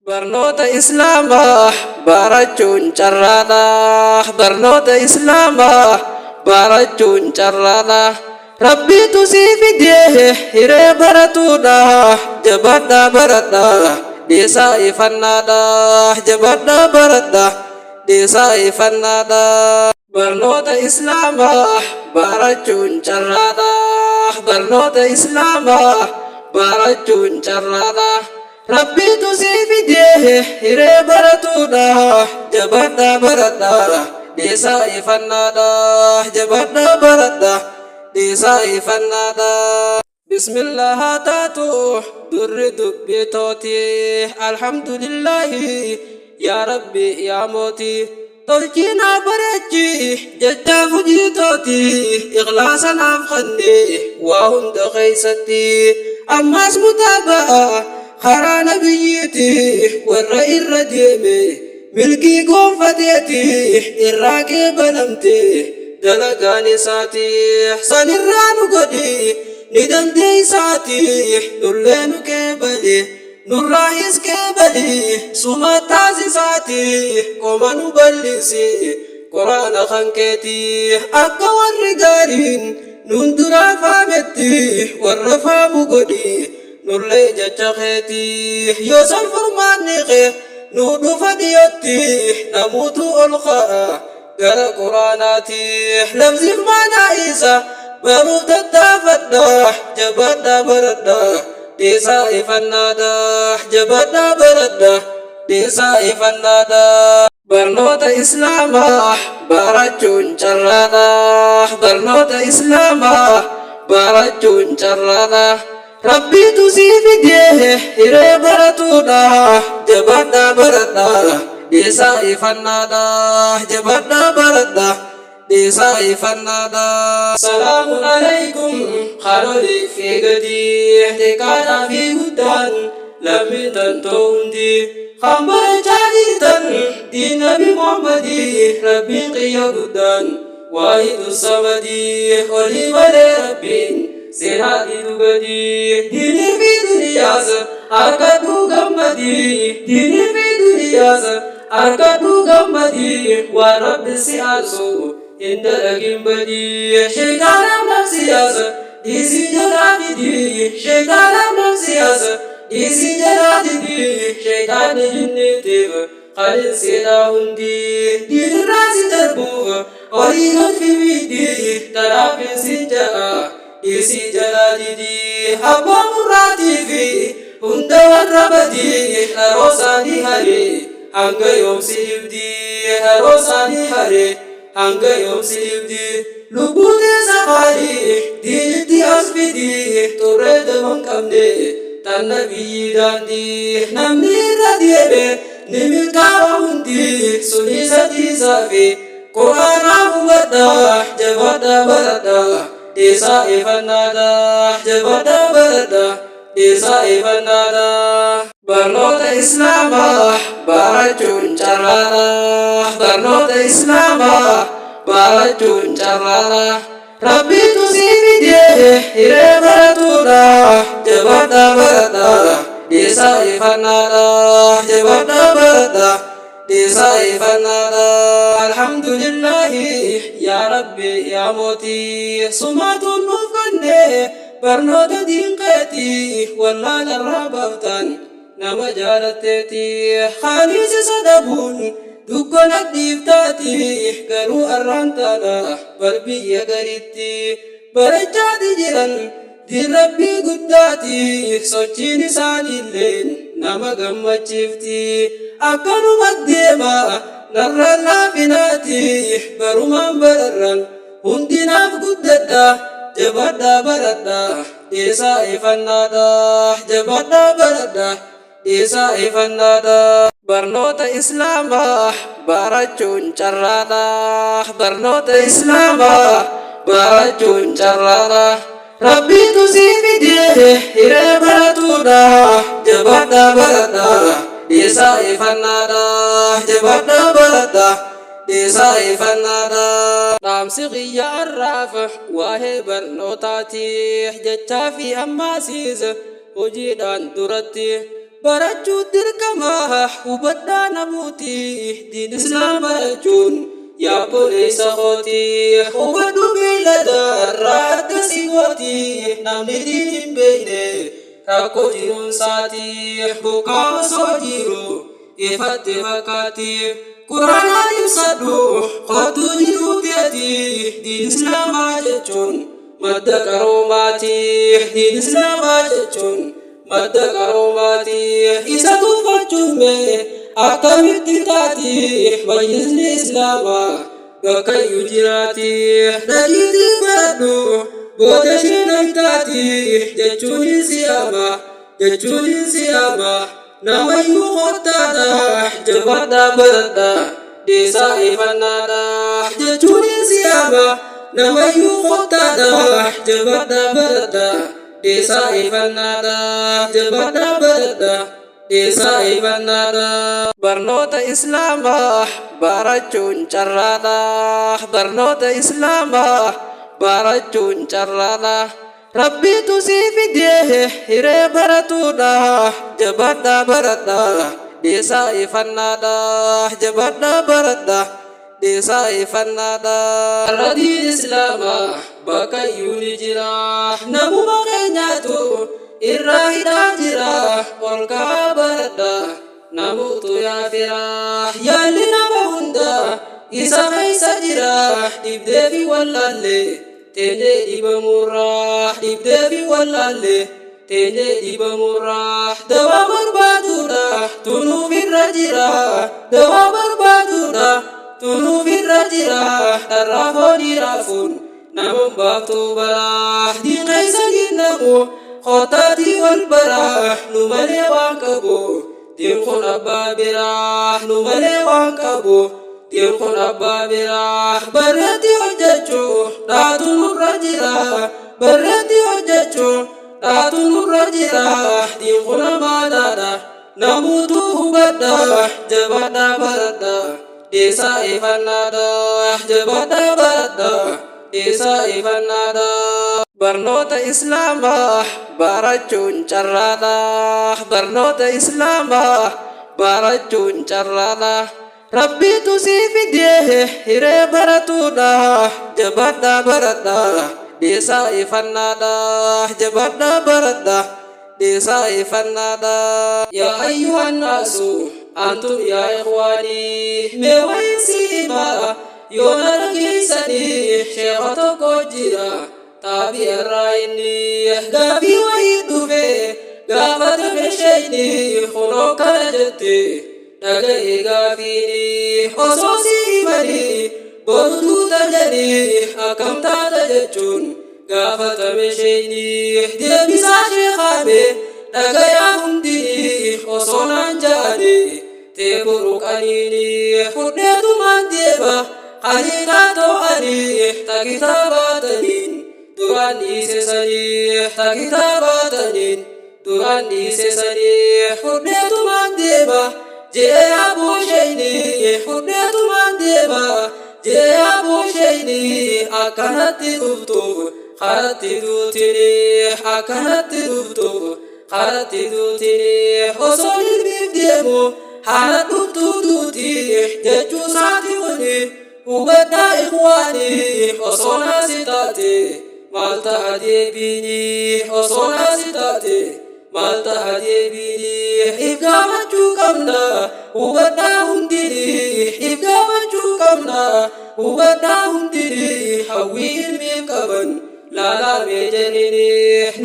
Barnoota Islaamaa barachuun carraadha. Barnoota Islaamaa barachuun carraadha. Rabbiitu si fidee hiree baratuudha. Jabaadhaa baradhaa dhiisaa ifannaadha. Jabaadhaa baradhaa dhiisaa ifannaadha. Barnoota Islaamaa barachuun carraadha. Barnoota Islaamaa barachuun carraadha. Rabbiitu si fidee hiree baratuudha. Jabaadhaa baradhaa dhiisaa ifannaadha. Jabaadhaa baradhaa dhiisaa ifannaadha. Bismillah haa taatu durri dubbii tooti. Alhamdulillahi yaa Rabbi yaa mooti. Tolchii naa bareechi jecha hojii tooti. Ikhlaasa naaf kennee waa hunda keessatti. Ammas mutaabaa karaa nabiyyiiti warra irra deeme milkii gonfateeti irraa qeebalamte dalagaan isaati. Sanirraa nu godhi ni dandeeysaati nullee nu qeebali nurraahis qeebali suma taasisaati qoma nu bal'isi quraana kan keeti akka warri gaariin nun duraa faametti warra faamu godhi nullee jecha keeti yoo san furmaanni kee nu dhufa dhiyootti namuutu ol ka'a gara quraanaati. Labsiif maanaa isa baruu tattaafadha. Jabaadhaa baradhaa dhiisaa ifannaadha. Jabaadhaa baradhaa dhiisaa ifannaadha. Barnoota Islaamaa barachuun carraadha. Barnoota Islaamaa barachuun carraadha. Rabbiitu si fidee hiree baratuudha. Jabaadhaa baradhaa dhiisaa ifannaadha. Jabaadhaa baradhaa dhiisaa ifannaadha. Salaamun alaykum haadholii fi gadii xiqqaadhaa fi guddaan lammiitan ta'u hundi kan barachaa jirtan diin Nabi Muhammadii rabbiin qiyya guddaan waahidu samadii olii malee rabbiin seenaati dhugadii. Diinii fi duniyaas harkadhuu gammadii. Diinii fi duniyaas harkadhuu gammadii. Waan rabbi si aasu hin dalagin badii. Sheekaanaaf nafsiyaasa dhiisii jalaa didii. Sheekaanaaf nafsiyaasa dhiisii jalaa didii. Sheekaanni jinniitiif qalin seenaa hundi diinirraa si darbuuf horii galfi miidhii tanaafin si ja'a. Isi jalaalidii abbaa murraatii fi hunda warra badii haroosaanii haree hanga yoomsi dhibdii. Haroosaanii haree hanga yoomsi dhibdii. Lubbuu teessa qaalii diinitti as fidii turree daman qabne tan nabiyyi daandii. Namni irra deeme ni milkaa'a hundi sunii sadiisaa fi quraanaa hubadhaa. Jabaadhaa baradhaa dhiisaa ifannaadha. Jabaadhaa baradhaa dhiisaa ifannaadha. Barnoota Islaamaa barachuun carraadha. Barnoota Islaamaa barachuun carraadha. Rabbiitu si fidee hiree baratuudha. Jabaadhaa baradhaa dhiisaa ifannaadha. Jabaadhaa baradhaa dhiisaa ifannaadha. Alhamdulillahi yaa Rabbi yaa mootii sumaatuun nuuf kennee barnoota diinqeeti wallaan irraa baaftan nama jaalatteeti. Haaniisi sadabuun dukkana dhiiftaati garuu arraan taana barbiyya garitti barachaati jiran diin Rabbii guddaati. Sochiin isaaniilleen nama gammachiifti. Akkanuma deema narraan laafinaati barumaan bararran hundinaaf guddadha. Jabaadhaa baradhaa dhiisaa ifannaadha. Jabaadhaa baradhaa dhiisaa ifannaadha. Barnoota Islaamaa barachuun carraadha. Barnoota Islaamaa barachuun carraadha. Rabbiitu si fidee hiree baratuudha. Jabaadhaa baradhaa dhiisaa ifannaadha. Jabaadhaa baradhaa dhiisaa ifannaadha. Dhaamsi qiyya arraaf waa'ee barnootaati jechaa fi ammaasiis hojiidhaan duratti barachuu dirqama hubadhaa namooti diin islaam barachuun yaa boleessa kooti hubadhu beeylada irraa akkasii gooti namni diin hin beeyne rakkoo jiruunsaati bukaa osoo jiru ifatte fakkaati quraanaa ibsadhu kootu jiruu keeti diin islaamaa jechuun madda qaroomaati diin islaamaa jechuun madda qaroomaati isa tuffachuume akkamitti taati majlisni islaamaa bakkayyuu jiraati dhagiitii baradhu booda shinamtaati jechuun siyaama namayyuu qottaadha jabaadhaa baradha deesaa ifannaadha jechuun siyaama namayyuu qottaadha jabaadhaa baradha deesaa ifannaadha jabaadhaa baradha deesaa ifannaadha. Barnoota islaamaa barachuun carraadha barnoota islaamaa barachuun carraadha rabbiitu sii fidee hiree baratuudha jabaadhaa baradha deesaa ifannaadha jabaadhaa baradha deesaa ifannaadha. Radiin islaamaa bakkayyuu ni jira namuma keenyaatu irraa hidhaa jira ol ka'aa baradha namuutu yaafira yaalli nama hunda isa keessa jira dhibdee fi wallaalle teenyee dhibamurraa dhibdee fi wallaalle teenyee dhibamurraa dawaa barbaaduudha tunuuf irra jira dawaa barbaaduudha tunuuf irra jira dharraa foonii raafuun namun baaftuu baraa diin keessa ginnamu Khotati wal bara numale wangkabo Dim khun abba birah numale wangkabo Dim khun abba birah Berhenti hojjachu Datun rajira Berhenti hojjachu Datun rajira Dim khun amadada Namutu hubada Jabada barada Desa ifanada Jabada barada Desa ifanada Barnoota islaamaa barachuun carraadha barnoota islaamaa barachuun carraadha rabbiitu sii fidee hiree baratuudha jabaadhaa baradha deesaa ifannaadha jabaadhaa baradha deesaa ifannaadha. Yaa ayyuhan naasu antum yaa ikhwaanii mee wayinsi himaa yoona dhageessanii sheekha tokko jira Tabi arraini gafi wahidufe gafata meshayni khono kanajate dagaye gafini ososi mani bodu tajani akamta tajachun gafata meshayni debisa shekhame dagaya hundi osonan jani teburu kanini khudnetu mandeba khalika to'ani takitabatani Tuhan isesani takitabatani Tuhan isesani Hudnetu mandeba Jee abu shayni Hudnetu mandeba Jee abu shayni Akanati duftuuf Kharati dutini Akanati duftuuf Kharati dutini Osoo ilmiif deemu Haala duftu duuti Jechuu saati wani Hubadhaa ikhwaani Osoo naasi taate Malta adeebini osona sitate Malta adeebini ifgaamachuu qabna hubadhaa hundini ifgaamachuu qabna hubadhaa hundini hawwii ilmiif qaban laalamee jenini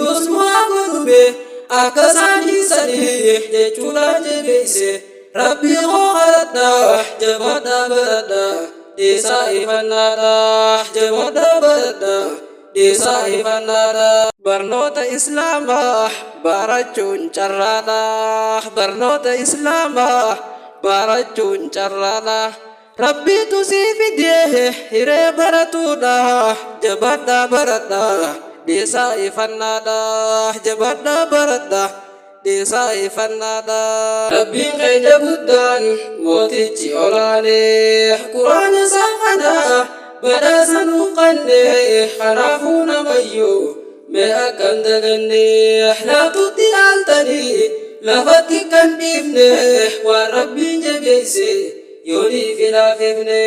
nus maa godhume akka saaniisanii jechuudhaan jabeeyse rabbii koo kadhadhaa jabaadhaa baradhaa deesaa ifannaadhaa jabaadhaa baradhaa Desa ifanada Barnoota islaamaa barachuun carraadha barnoota islaamaa barachuun carraadha rabbiitu sii fidee hiree baratuudha jabaadhaa baradha deesaa ifannaadha jabaadhaa baradha deesaa ifannaadha. Rabbiin keenya guddaan mootichi olaanee quraana isaa kana badhaasa nuuf kennee kanaafuu namayyuu mee akkam dagannee laaftutti dhaaltanii lafatti kan dhiifne waan rabbiin jabeesse yoonii fi laafifne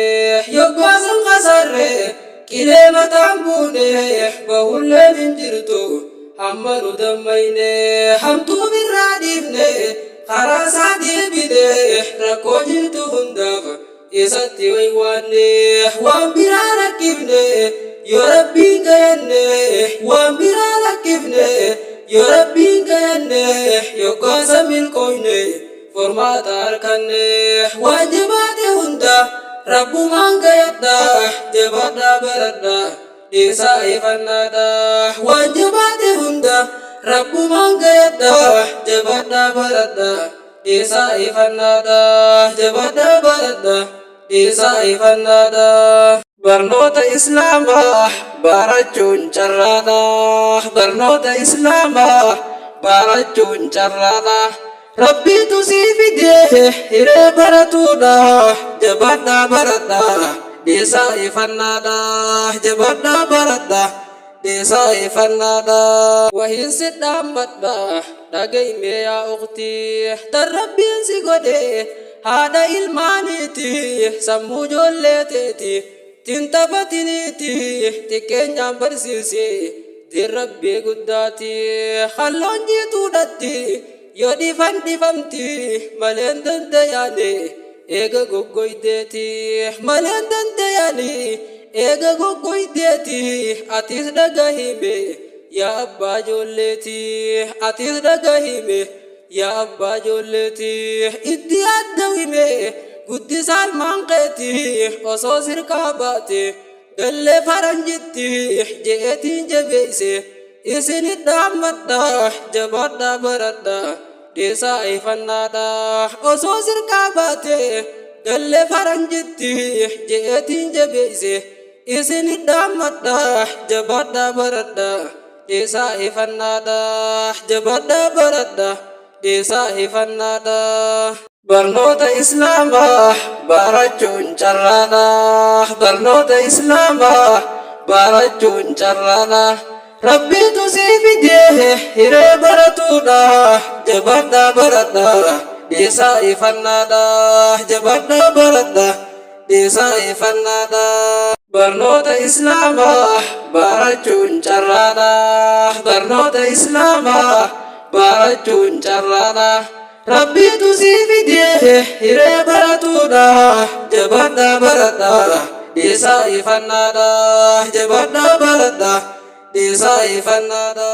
yoggaasan qasarre qilee mataan buune bahulleen hin jirtu hamma nu dammayne hamtuu birraa dhiifne karaa isaa deebine rakkoo jirtu hundaaf isatti waywaanne waan biraa rakkifne yoo rabbiin gayanne waan biraa rakkifne yoo rabbiin gayanne yoggaasa milkooyne formaata harkanne waan jabaate hunda rabbumaan gayadha jabaadha baradha dhiisaa ifannaadha waan jabaate hunda rabbumaan gayadha jabaadha baradha dhiisaa ifannaadha jabaadha baradha dhiisaa ifannaadha. Barnoota Islaamaa barachuun carraadha. Barnoota Islaamaa barachuun carraadha. Rabbiitu sii fidee hiree baratuudha. Jabaadha baradha dhiisaa ifannaadha. Jabaadha baradha dhiisaa ifannaadha. Wahiin si dhaammadha dhagayme yaa ukhtii tan rabbiin si godhe haadha ilmaaniiti sammuu ijoolleeteeti. Tintafatiniiti xiqqeenyaan barsiise din rabbii guddaati halloon jiituudhatti yoo dhifamti maleen dandayaane eega goggoydeeti maleen dandayaane eega goggoydeeti atis dhagahime yaa abbaa ijoolleeti atis dhagahime yaa abbaa ijoolleeti itti addawime guddisaan maanqeeti osoo sirkaa baate gallee faranjitti je'eetiin jabeeyse isinit dhaammadha jabaadha baradha dhiisaa ifannaadha osoo sirkaa baate gallee faranjitti je'eetiin jabeeyse isinit dhaammadha jabaadha baradha dhiisaa ifannaadha jabaadha baradha dhiisaa ifannaadha. Barnoota Islaamaa barachuun carraadha. Barnoota Islaamaa barachuun carraadha. Rabbiitu sii fidee hiree baratuudha. Jabaadha baradha dhiisaa ifannaadha. Jabaadha baradha dhiisaa ifannaadha. Barnoota Islaamaa barachuun carraadha. Barnoota Islaamaa barachuun carraadha. Rabbiitu sii fidee hiree baratuudha. Jabaadha baradha dhiisaa ifannaadha. Jabaadha baradha dhiisaa ifannaadha.